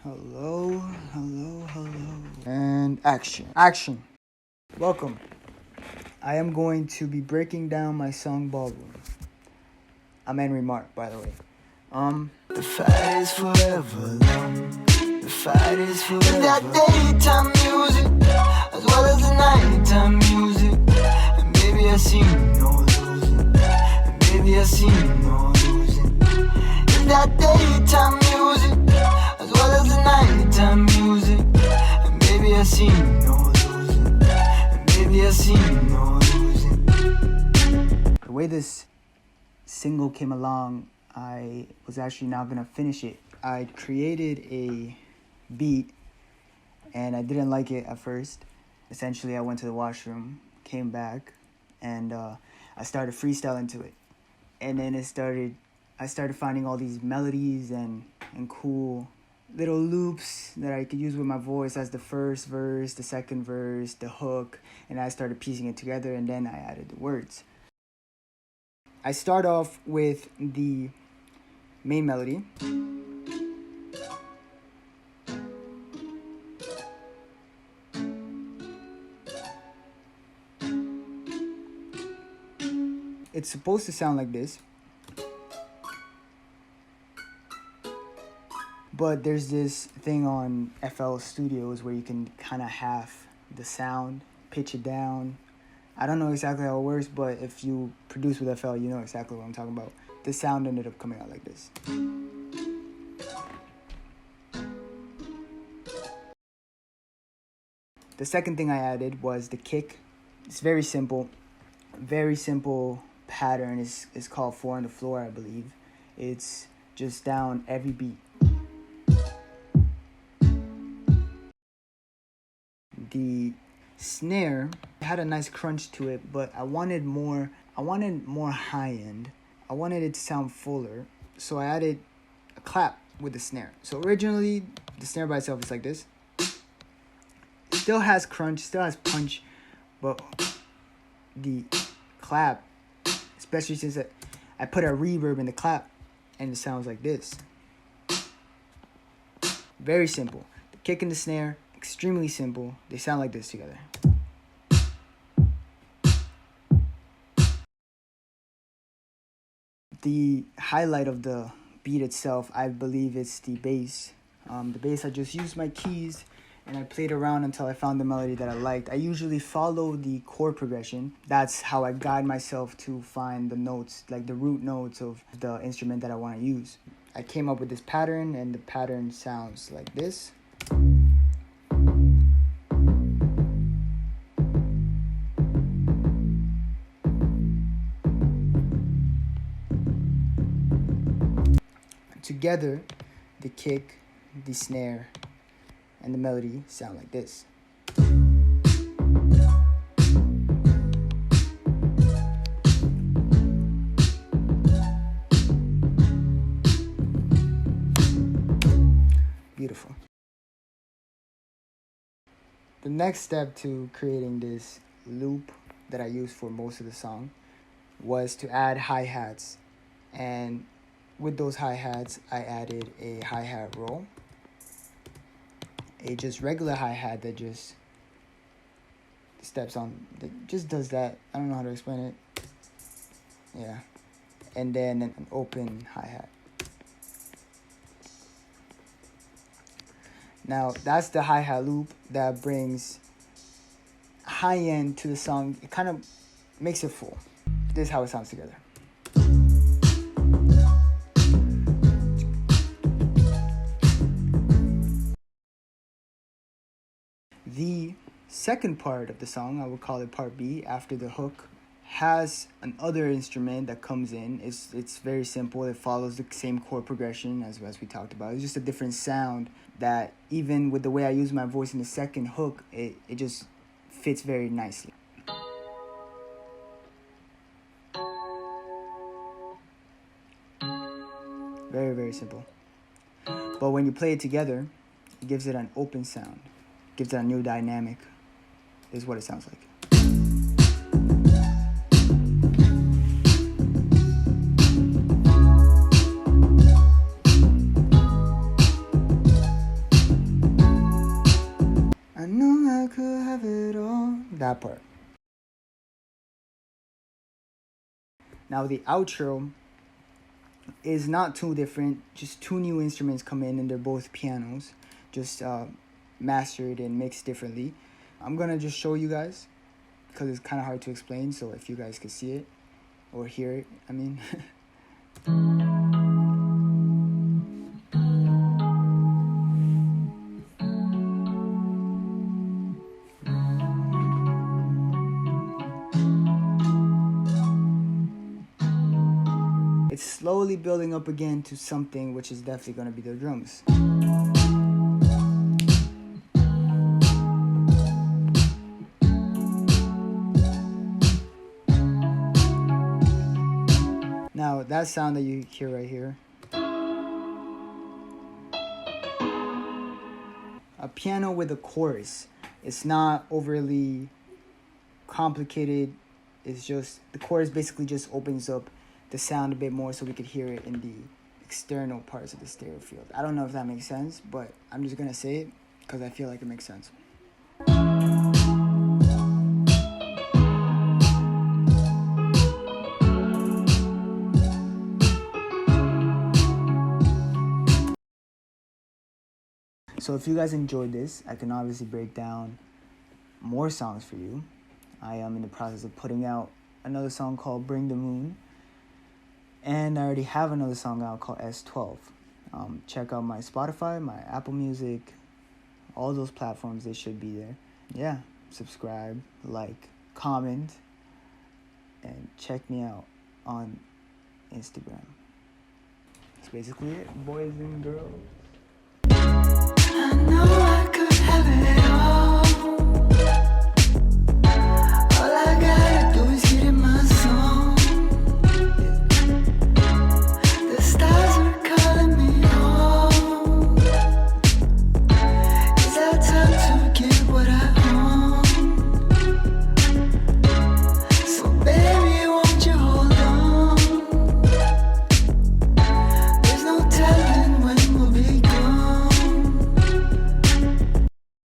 Hello, hello, hello. And action. Action. Welcome. I am going to be breaking down my song Ballroom. I'm EnriMart, by the way. The fight is forever long. The fight is forever. In that daytime music, as well as the nighttime music. And maybe I see no losing. And maybe I see no losing. In that daytime music, as well as the nighttime music. And maybe I see no losing. And maybe I see no losing. The way this single came along, I was actually not gonna finish it. I created a beat and I didn't like it at first. Essentially, I went to the washroom, came back, and I started freestyling to it. And then I started finding all these melodies and cool little loops that I could use with my voice as the first verse, the second verse, the hook, and I started piecing it together, and then I added the words. I start off with the main melody. It's supposed to sound like this, but there's this thing on FL Studios where you can kind of half the sound, pitch it down. I don't know exactly how it works, but if you produce with FL, you know exactly what I'm talking about. The sound ended up coming out like this. The second thing I added was the kick. It's very simple pattern. Is called 4 on the floor, I believe. It's just down every beat. The snare had a nice crunch to it, but I wanted more high end. I wanted it to sound fuller, so I added a clap with the snare. So originally, the snare by itself is like this. It still has crunch, still has punch, but the clap, especially since I put a reverb in the clap, and it sounds like this. Very simple. The kick and the snare, extremely simple. They sound like this together. The highlight of the beat itself, I believe it's the bass. The bass, I just used my keys and I played around until I found the melody that I liked. I usually follow the chord progression. That's how I guide myself to find the notes, like the root notes of the instrument that I want to use. I came up with this pattern, and the pattern sounds like this. Together, the kick, the snare, and the melody sound like this. Beautiful. The next step to creating this loop that I used for most of the song was to add hi-hats. And with those hi-hats, I added a hi-hat roll. A just regular hi-hat that just steps on, that just does that. I don't know how to explain it. Yeah. And then an open hi-hat. Now, that's the hi-hat loop that brings high end to the song. It kind of makes it full. This is how it sounds together. The second part of the song, I would call it part B, after the hook, has another instrument that comes in. It's very simple. It follows the same chord progression as we talked about. It's just a different sound that even with the way I use my voice in the second hook, it just fits very nicely. Very, very simple. But when you play it together, it gives it an open sound. Gives it a new dynamic. This is what it sounds like. that part. Now the outro is not too different. Just two new instruments come in, and they're both pianos, just mastered and mixed differently. I'm gonna just show you guys because it's kind of hard to explain. So if you guys could see it or hear it, I mean. It's slowly building up again to something which is definitely going to be the drums. Now that sound that you hear right here, a piano with a chorus. It's not overly complicated. It's just the chorus basically just opens up the sound a bit more so we could hear it in the external parts of the stereo field. I don't know if that makes sense, but I'm just gonna say it because I feel like it makes sense. So if you guys enjoyed this, I can obviously break down more songs for you. I am in the process of putting out another song called Bring the Moon. And I already have another song out called S12. Check out my Spotify, my Apple Music, all those platforms, they should be there. Yeah, subscribe, like, comment, and check me out on Instagram. That's basically it, boys and girls.